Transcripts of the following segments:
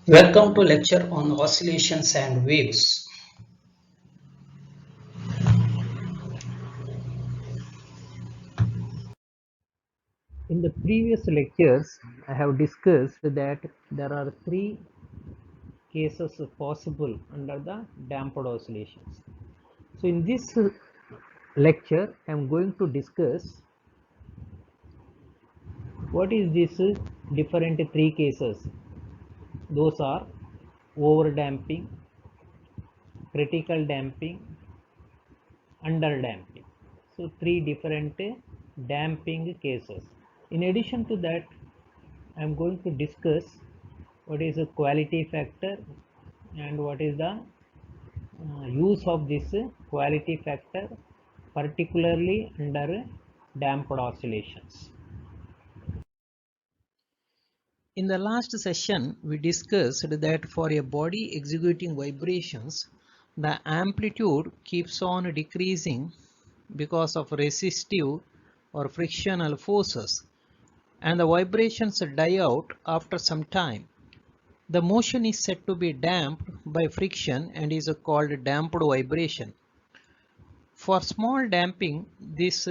Welcome to lecture on oscillations and waves. In the previous lectures, I have discussed that there are three cases possible under the damped oscillations. So in this lecture, I am going to discuss what is this different three cases. Those are over damping, critical damping, under damping. So three different damping cases. In addition to that, I am going to discuss what is a quality factor and what is the use of this quality factor, particularly under damped oscillations. In the last session, we discussed that for a body executing vibrations, the amplitude keeps on decreasing because of resistive or frictional forces, and the vibrations die out after some time. The motion is said to be damped by friction and is called damped vibration. For small damping, this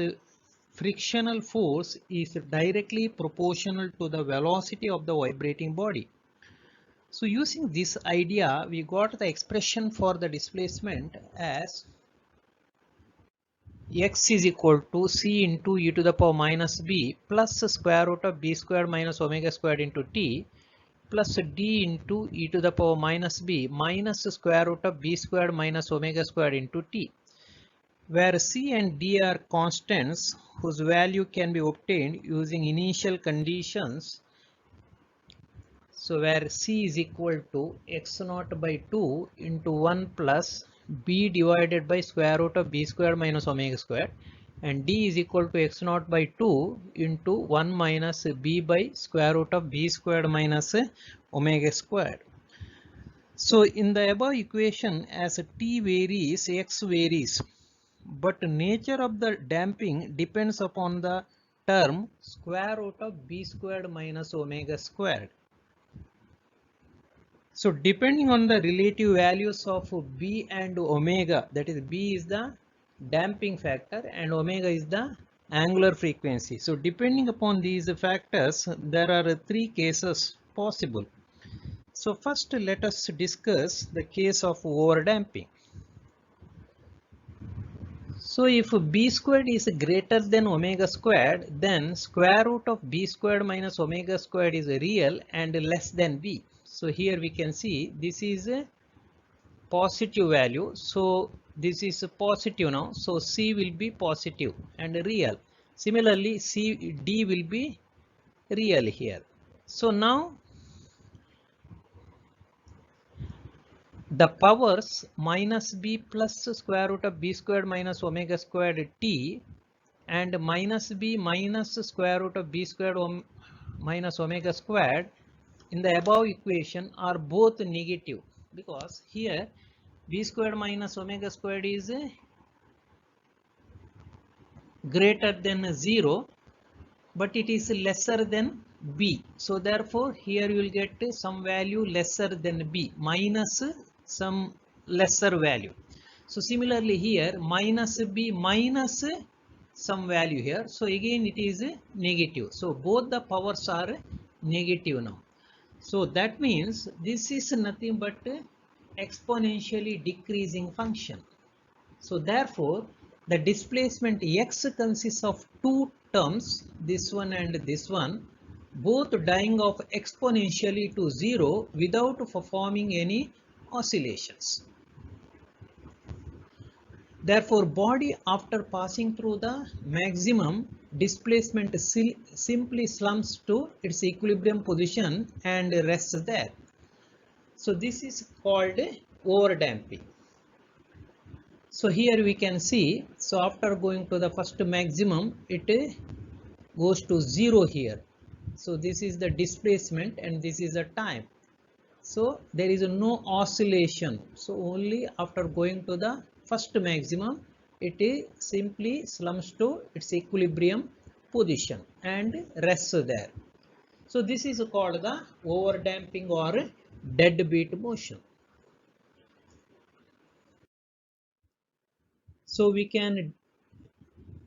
frictional force is directly proportional to the velocity of the vibrating body. So using this idea, we got the expression for the displacement as x is equal to c into e to the power minus b plus square root of b squared minus omega squared into t plus d into e to the power minus b minus square root of b squared minus omega squared into t, where c and d are constants whose value can be obtained using initial conditions. So where c is equal to x naught by 2 into 1 plus b divided by square root of b squared minus omega squared, and d is equal to x naught by 2 into 1 minus b by square root of b squared minus omega squared. So in the above equation, as t varies, x varies, but nature of the damping depends upon the term square root of b squared minus omega squared. So depending on the relative values of b and omega, that is b is the damping factor and omega is the angular frequency. So depending upon these factors, there are three cases possible. So first let us discuss the case of overdamping. So if b squared is greater than omega squared, then square root of b squared minus omega squared is real and less than b. So here we can see this is a positive value. So this is positive now. So c will be positive and real. Similarly, d will be real here. So now the powers minus b plus square root of b squared minus omega squared t and minus b minus square root of b squared minus omega squared in the above equation are both negative, because here b squared minus omega squared is greater than 0, but it is lesser than b. So therefore here you will get some value lesser than b minus some lesser value. So similarly here minus b minus some value here. So again it is negative. So both the powers are negative now. So that means this is nothing but exponentially decreasing function. So therefore the displacement x consists of two terms, this one and this one, both dying off exponentially to 0 without performing any oscillations. Therefore body after passing through the maximum displacement simply slumps to its equilibrium position and rests there. So this is called overdamping. So here we can see, so after going to the first maximum, it goes to 0 here. So this is the displacement and this is the time. So there is no oscillation. So only after going to the first maximum, it is simply slumps to its equilibrium position and rests there. So this is called the overdamping or deadbeat motion. So we can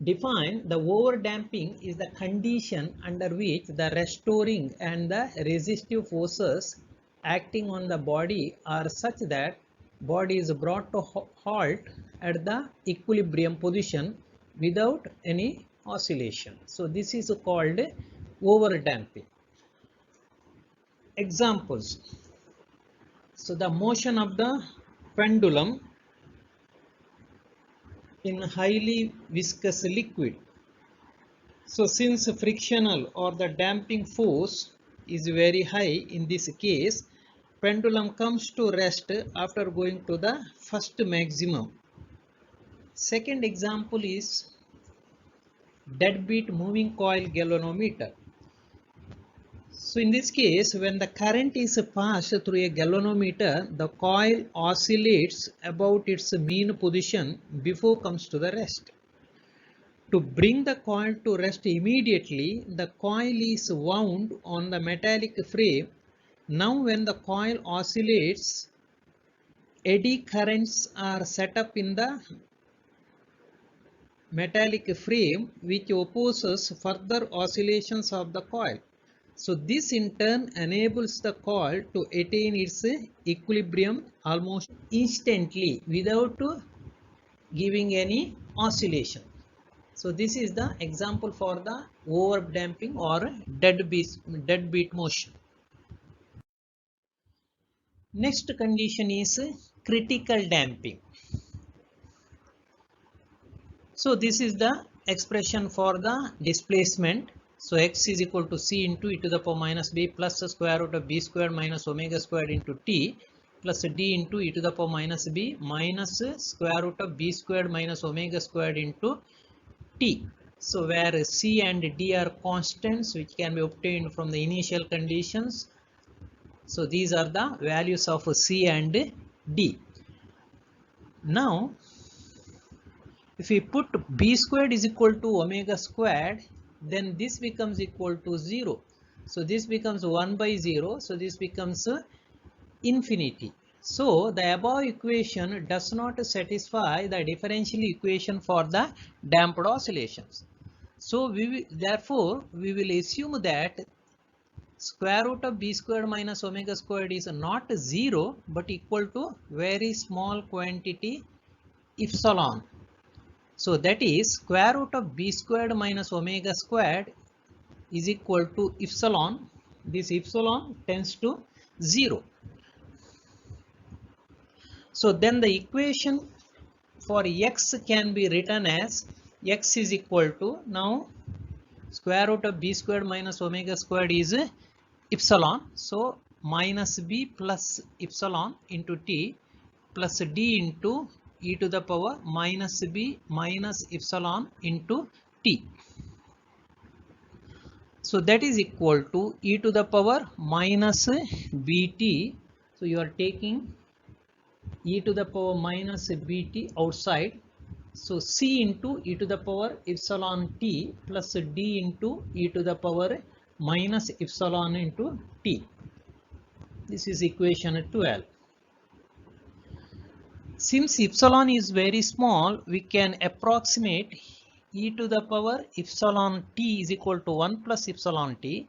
define the overdamping is the condition under which the restoring and the resistive forces acting on the body are such that body is brought to halt at the equilibrium position without any oscillation. So this is called overdamping. Examples. So the motion of the pendulum in highly viscous liquid. So since frictional or the damping force is very high in this case, pendulum comes to rest after going to the first maximum. Second example is deadbeat moving coil galvanometer. So in this case, when the current is passed through a galvanometer, the coil oscillates about its mean position before comes to the rest. To bring the coil to rest immediately, the coil is wound on the metallic frame. Now when the coil oscillates, eddy currents are set up in the metallic frame which opposes further oscillations of the coil. So this in turn enables the coil to attain its equilibrium almost instantly without giving any oscillation. So this is the example for the overdamping or deadbeat motion. Next condition is critical damping. So this is the expression for the displacement. So x is equal to c into e to the power minus b plus the square root of b squared minus omega squared into t plus d into e to the power minus b minus square root of b squared minus omega squared into t. So where c and d are constants which can be obtained from the initial conditions. So these are the values of c and d. Now if we put b squared is equal to omega squared, then this becomes equal to 0. So this becomes 1 by 0. So this becomes infinity. So the above equation does not satisfy the differential equation for the damped oscillations. So therefore we will assume that square root of b squared minus omega squared is not 0 but equal to very small quantity epsilon. So that is square root of b squared minus omega squared is equal to epsilon. This epsilon tends to 0. So then the equation for x can be written as x is equal to, now square root of b squared minus omega squared is epsilon. So minus b plus epsilon into t plus d into e to the power minus b minus epsilon into t. So that is equal to e to the power minus bt. So you are taking e to the power minus bt outside. So c into e to the power epsilon t plus d into e to the power minus epsilon into t. This is equation 12. Since epsilon is very small, we can approximate e to the power epsilon t is equal to 1 plus epsilon t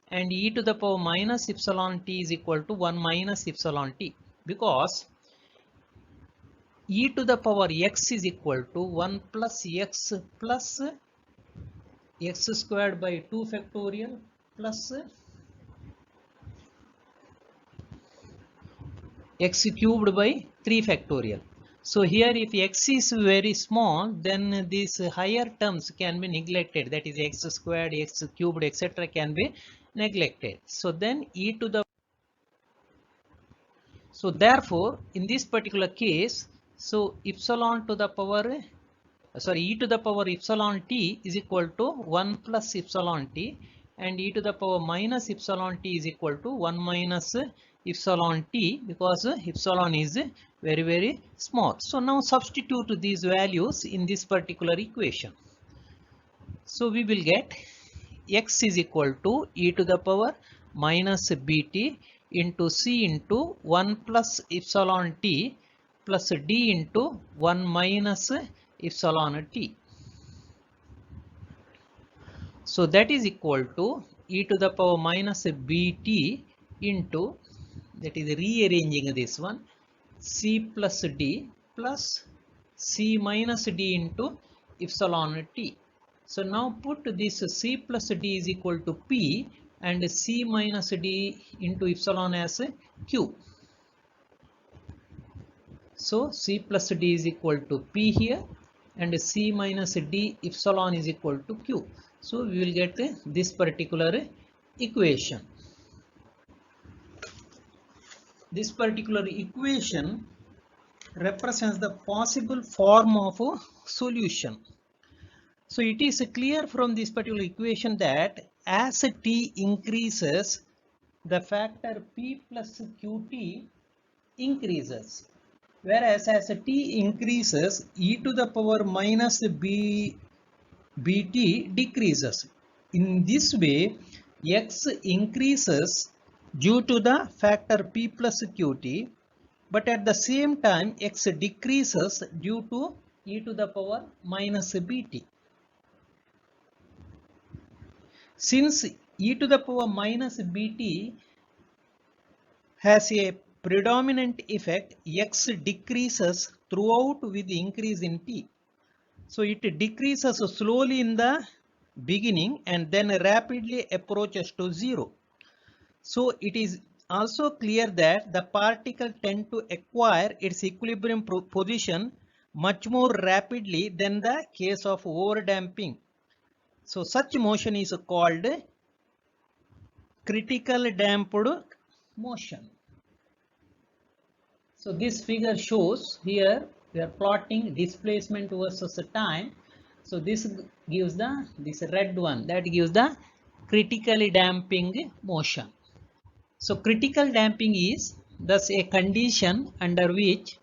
and e to the power minus epsilon t is equal to 1 minus epsilon t, because e to the power x is equal to 1 plus x squared by 2 factorial plus x cubed by 3 factorial. So here if x is very small, then these higher terms can be neglected, that is x squared, x cubed, etc. can be neglected. So then so therefore in this particular case, so epsilon to the power sorry, e to the power epsilon t is equal to 1 plus epsilon t, and e to the power minus epsilon t is equal to 1 minus epsilon t, because epsilon is very small. So now substitute these values in this particular equation. So we will get x is equal to e to the power minus bt into c into 1 plus epsilon t plus d into 1 minus epsilon t. So that is equal to e to the power minus bt into, that is rearranging this one, c plus d plus c minus d into epsilon t. So now put this c plus d is equal to p and c minus d into epsilon as q. So c plus d is equal to p here and c minus d epsilon is equal to q. So we will get this particular equation. This particular equation represents the possible form of a solution. So it is clear from this particular equation that as t increases, the factor p plus qt increases, whereas as t increases, e to the power minus bt decreases. In this way, x increases due to the factor p plus qt, but at the same time x decreases due to e to the power minus bt. Since e to the power minus bt has a predominant effect, x decreases throughout with increase in t. So it decreases slowly in the beginning and then rapidly approaches to 0. So it is also clear that the particle tend to acquire its equilibrium position much more rapidly than the case of overdamping. So such motion is called critical damped motion. So this figure shows, here we are plotting displacement versus time. So this gives this red one, that gives the critically damping motion. So critical damping is thus a condition under which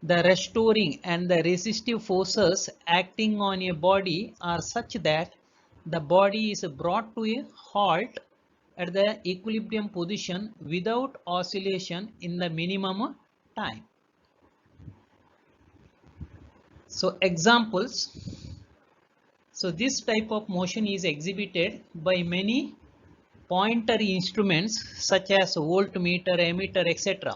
the restoring and the resistive forces acting on a body are such that the body is brought to a halt at the equilibrium position without oscillation in the minimum time. So examples. So this type of motion is exhibited by many pointer instruments such as voltmeter, ammeter, etc.,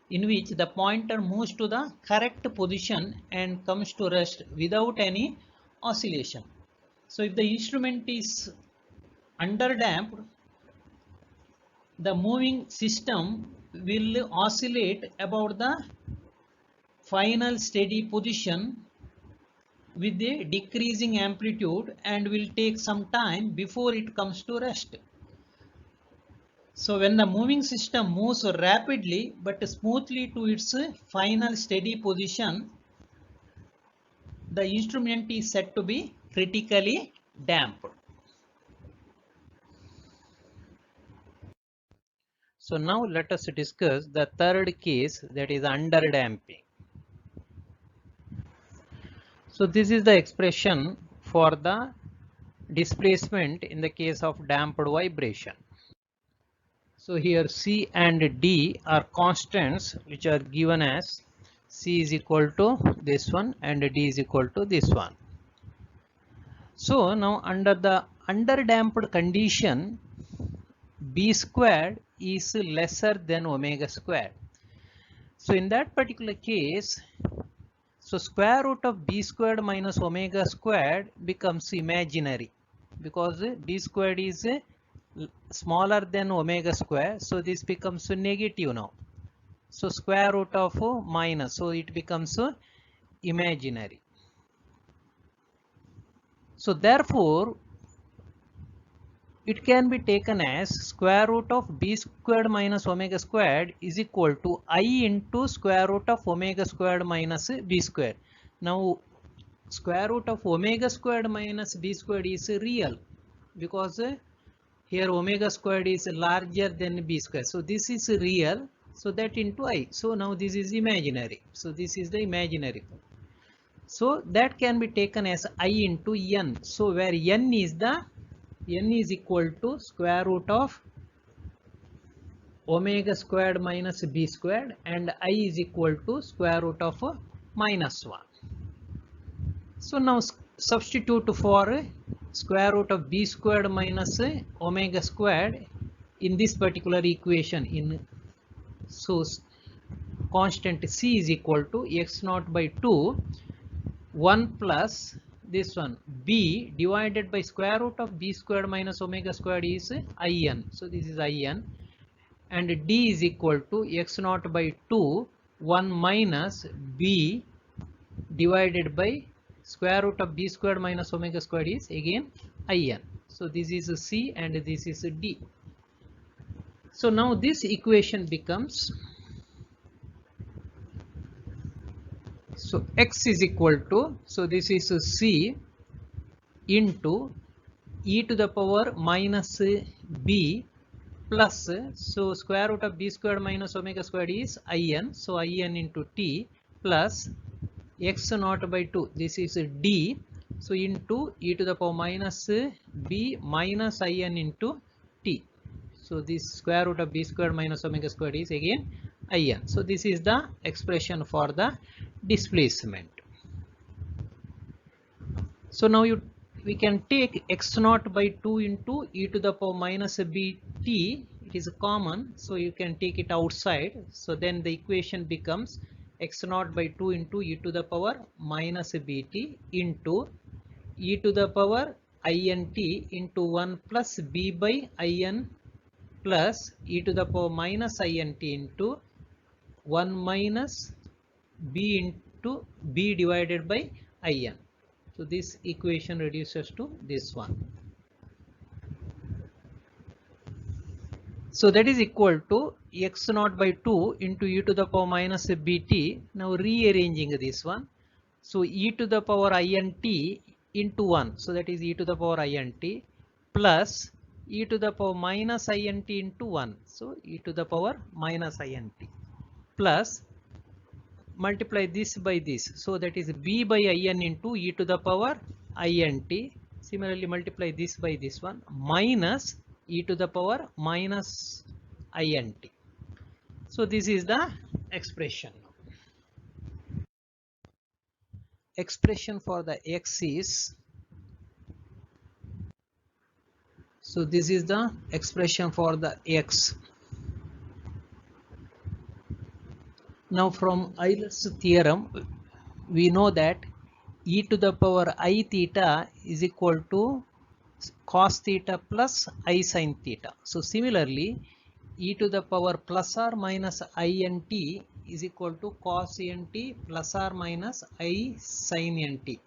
in which the pointer moves to the correct position and comes to rest without any oscillation. So if the instrument is underdamped, the moving system will oscillate about the final steady position with a decreasing amplitude and will take some time before it comes to rest. So when the moving system moves rapidly but smoothly to its final steady position, the instrument is said to be critically damped. So now let us discuss the third case, that is underdamping. So this is the expression for the displacement in the case of damped vibration. So here C and D are constants which are given as C is equal to this one and D is equal to this one. So now under the underdamped condition, B squared is lesser than omega squared. So in that particular case, so square root of B squared minus omega squared becomes imaginary because B squared is smaller than omega square, so this becomes negative now. So square root of minus, so it becomes imaginary. So therefore it can be taken as square root of B squared minus omega squared is equal to I into square root of omega squared minus B squared. Now square root of omega squared minus b squared is real, because here omega squared is larger than b squared, so this is real, so that into I. So now this is imaginary, so this is the imaginary, so that can be taken as I into n. So where n is equal to square root of omega squared minus b squared, and I is equal to square root of minus 1. So now substitute for square root of b squared minus omega squared in this particular equation. So constant c is equal to x naught by 2 1 plus this one b divided by square root of b squared minus omega squared is in. So this is in, and d is equal to x naught by 2 1 minus b divided by square root of b squared minus omega squared is again in. So this is c and this is d. So now this equation becomes, so x is equal to, so this is c into e to the power minus b plus, so square root of b squared minus omega squared is in, so in into t plus x naught by 2, this is d, so into e to the power minus b minus in into t. So this square root of b squared minus omega squared is again in. So this is the expression for the displacement. So now we can take x naught by 2 into e to the power minus bt, it is common, so you can take it outside. So then the equation becomes x naught by 2 into e to the power minus bt into e to the power int into 1 plus b by in plus e to the power minus int into 1 minus b into b divided by in. So this equation reduces to this one. So that is equal to x naught by 2 into e to the power minus bt. Now rearranging this one. So e to the power int into 1. So that is e to the power int plus e to the power minus int into 1. So e to the power minus int plus multiply this by this. So that is b by in into e to the power int. Similarly multiply this by this one minus e to the power minus int. So this is the expression. Expression for the x is, so this is the expression for the x. Now from Euler's theorem we know that e to the power I theta is equal to cos theta plus I sin theta. So similarly e to the power plus or minus int is equal to cos nt plus or minus I sin nt.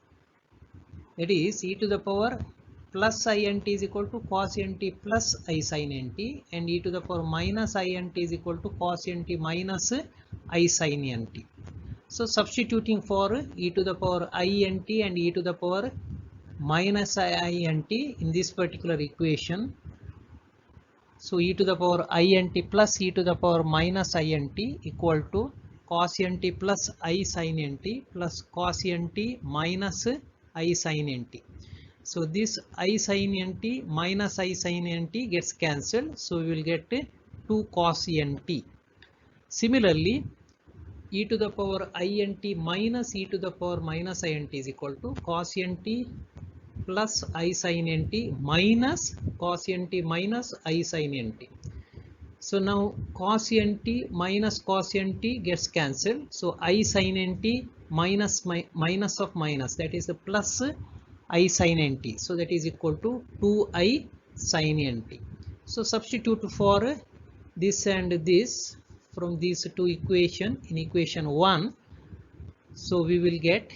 That is e to the power plus int is equal to cos nt plus I sin nt, and e to the power minus int is equal to cos nt minus I sin nt. So substituting for e to the power int and e to the power minus int in this particular equation, so e to the power int plus e to the power minus int equal to cos nt plus I sin nt plus cos nt minus I sin nt. So this I sin nt minus I sin nt gets cancelled, so we will get 2 cos nt. Similarly e to the power int minus e to the power minus int is equal to cos nt plus I sin nt minus cos nt minus I sin nt. So now cos nt minus cos nt gets cancelled, so I sin nt minus minus of minus, that is a plus I sin nt, so that is equal to 2I sin nt. So substitute for this and this from these two equation in equation 1. So we will get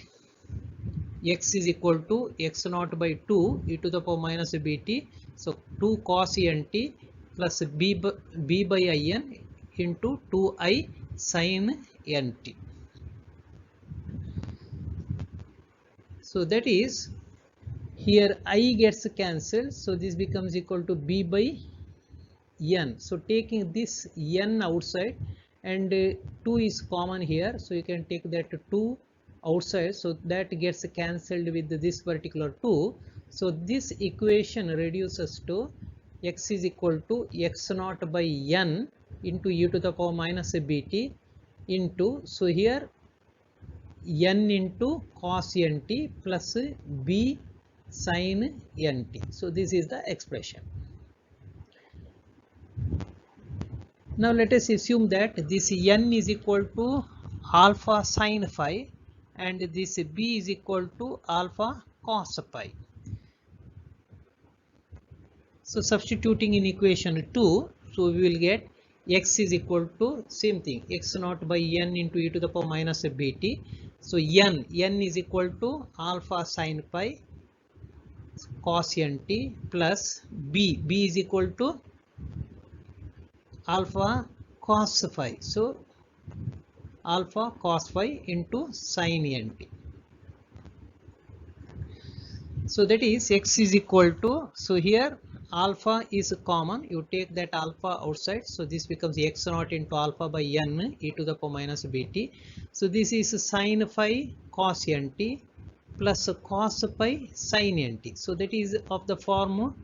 x is equal to x naught by 2 e to the power minus bt, so 2 cos nt plus b by in into 2I sin nt. So that is, here I gets cancelled, so this becomes equal to B by n. So taking this n outside, and 2 is common here, so you can take that 2 outside, so that gets cancelled with this particular 2. So this equation reduces to x is equal to x naught by n into e to the power minus bt into, so here n into cos nt plus b sin nt. So this is the expression. Now let us assume that this n is equal to alpha sin phi and this b is equal to alpha cos phi. So substituting in equation 2, so we will get x is equal to same thing, x naught by n into e to the power minus bt. So n is equal to alpha sin pi cos nt plus b is equal to alpha cos phi, so alpha cos phi into sin nt. So that is x is equal to, so here alpha is common, you take that alpha outside, so this becomes x naught into alpha by n e to the power minus bt. So this is sin phi cos nt plus cos pi sin nt. So that is of the form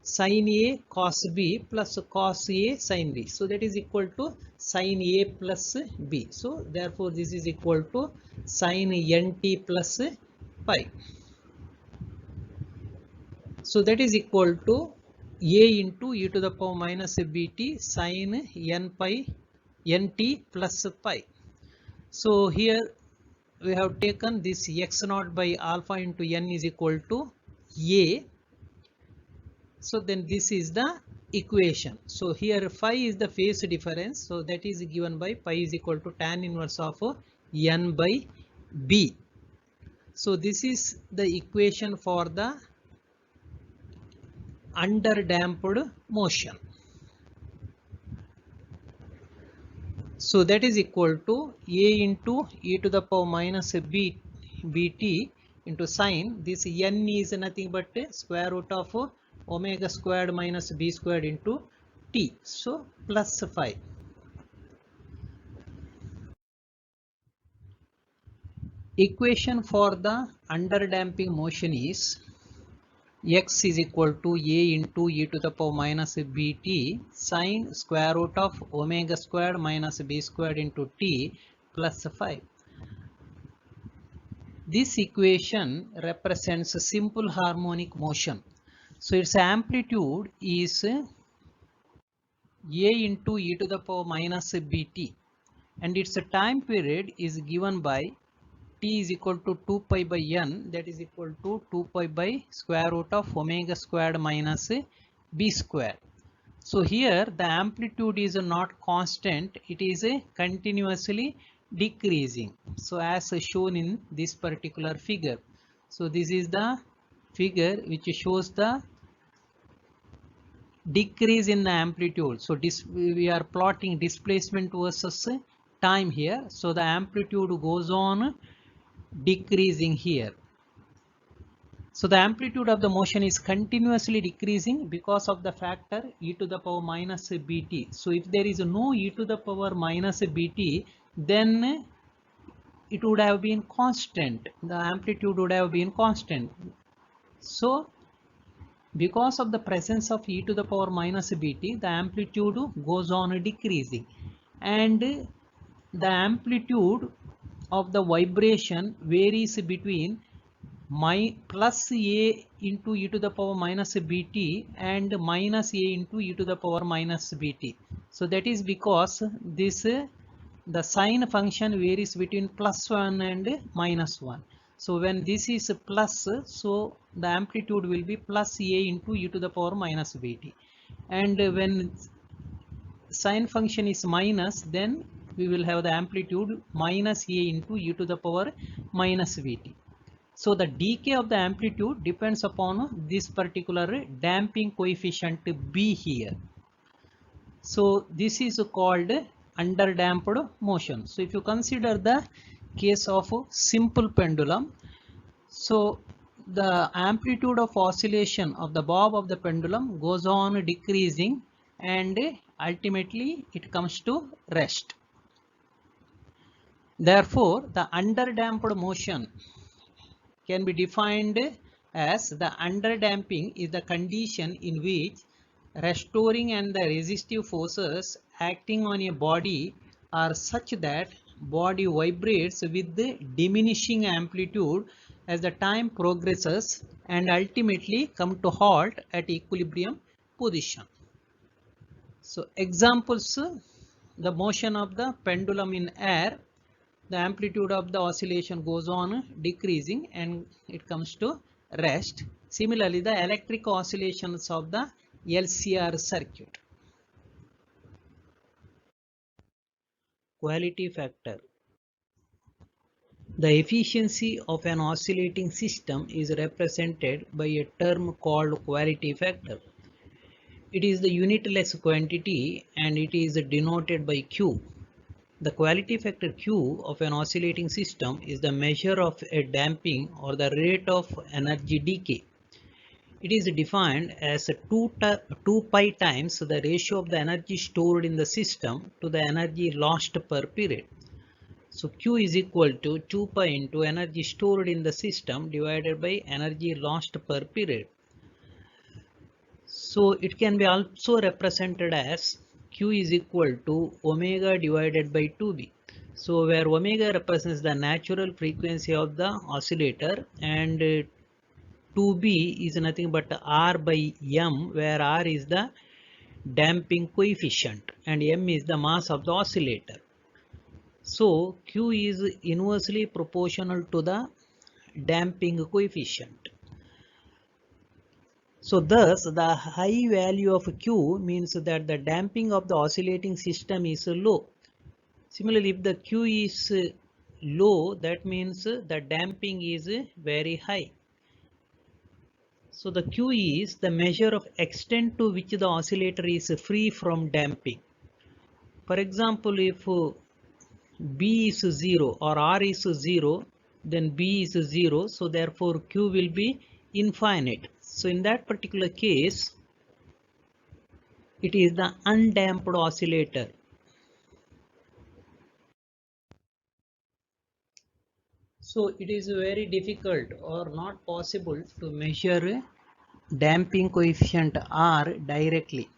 sin a cos b plus cos a sin b. So that is equal to sin a plus b. So therefore this is equal to sin nt plus pi. So that is equal to a into e to the power minus bt sin n pi nt plus pi. So here we have taken this x naught by alpha into n is equal to a. So then this is the equation. So here phi is the phase difference, so that is given by pi is equal to tan inverse of n by b. So this is the equation for the underdamped motion. So that is equal to a into e to the power minus bt into sine, this n is nothing but square root of omega squared minus b squared into t, so plus 5. Equation for the underdamping motion is x is equal to a into e to the power minus bt sine square root of omega squared minus b squared into t plus 5. This equation represents a simple harmonic motion. So its amplitude is a into e to the power minus bt and its time period is given by t is equal to 2 pi by n, that is equal to 2 pi by square root of omega squared minus b square. So here the amplitude is not constant, it is continuously decreasing. So as shown in this particular figure. So this is the figure which shows the decrease in the amplitude. So we are plotting displacement versus time here. So the amplitude goes on decreasing here. So the amplitude of the motion is continuously decreasing because of the factor e to the power minus bt. So if there is no e to the power minus bt, then it would have been constant, the amplitude would have been constant. So because of the presence of e to the power minus bt, the amplitude goes on decreasing, and the amplitude of the vibration varies between plus a into e to the power minus bt and minus a into e to the power minus bt. So that is because this the sine function varies between plus 1 and minus 1. So when this is plus, so the amplitude will be plus a into e to the power minus bt, and when sine function is minus, then we will have the amplitude minus a into e to the power minus bt. So the decay of the amplitude depends upon this particular damping coefficient b here. So this is called underdamped motion. So if you consider the case of simple pendulum, So the amplitude of oscillation of the bob of the pendulum goes on decreasing and ultimately it comes to rest. Therefore the underdamped motion can be defined as the underdamping is the condition in which restoring and the resistive forces acting on a body are such that body vibrates with the diminishing amplitude as the time progresses and ultimately come to halt at equilibrium position. So examples, the motion of the pendulum in air, the amplitude of the oscillation goes on decreasing and it comes to rest. Similarly, the electric oscillations of the LCR circuit. Quality factor. The efficiency of an oscillating system is represented by a term called quality factor. It is the unitless quantity and it is denoted by Q. The quality factor Q of an oscillating system is the measure of a damping or the rate of energy decay. It is defined as 2 pi times the ratio of the energy stored in the system to the energy lost per period. So Q is equal to 2 pi into energy stored in the system divided by energy lost per period. So it can be also represented as Q is equal to omega divided by 2b. So where omega represents the natural frequency of the oscillator and 2b is nothing but R by M, where R is the damping coefficient and M is the mass of the oscillator. So Q is inversely proportional to the damping coefficient. So thus the high value of Q means that the damping of the oscillating system is low. Similarly, if the Q is low, that means the damping is very high. So the Q is the measure of extent to which the oscillator is free from damping. For example, if B is 0 or R is 0, then B is 0. So therefore Q will be infinite. So in that particular case, it is the undamped oscillator. So it is very difficult or not possible to measure damping coefficient R directly.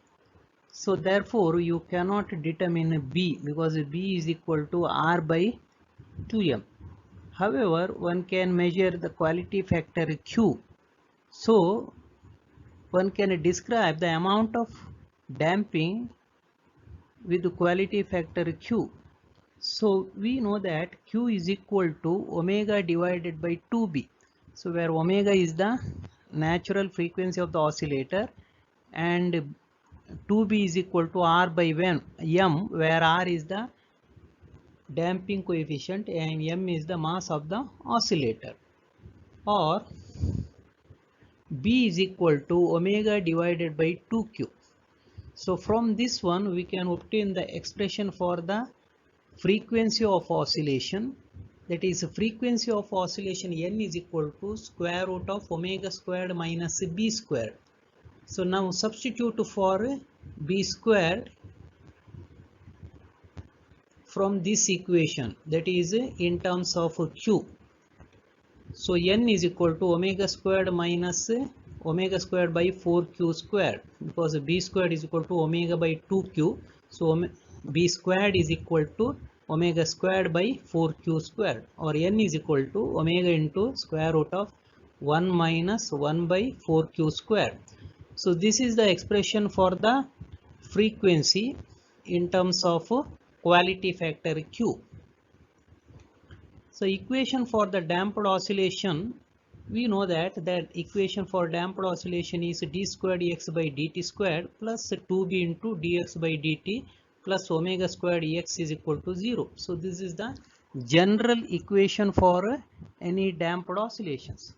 So therefore you cannot determine B because B is equal to R by 2M. However, one can measure the quality factor Q. So one can describe the amount of damping with the quality factor Q. So we know that Q is equal to omega divided by 2b. So where omega is the natural frequency of the oscillator and 2b is equal to R by M, where R is the damping coefficient and M is the mass of the oscillator, or B is equal to omega divided by 2q. So from this one we can obtain the expression for the frequency of oscillation, that is frequency of oscillation N is equal to square root of omega squared minus B squared. So now substitute for B squared from this equation, that is in terms of Q. So N is equal to omega squared minus omega squared by 4q squared, because B squared is equal to omega by 2q. So B squared is equal to omega squared by 4q squared, or N is equal to omega into square root of 1 minus 1 by 4q squared. So this is the expression for the frequency in terms of quality factor Q. So equation for the damped oscillation, we know that equation for damped oscillation is d squared x by dt squared plus 2b into dx by dt plus omega squared x is equal to 0. So this is the general equation for any damped oscillations.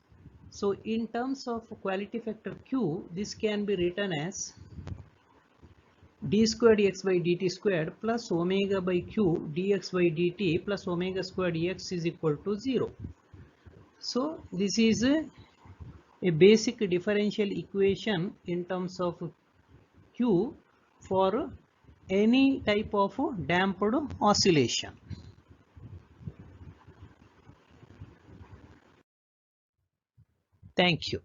So in terms of quality factor Q, this can be written as d squared x by dt squared plus omega by q dx by dt plus omega squared x is equal to 0. So this is a basic differential equation in terms of Q for any type of damped oscillation. Thank you.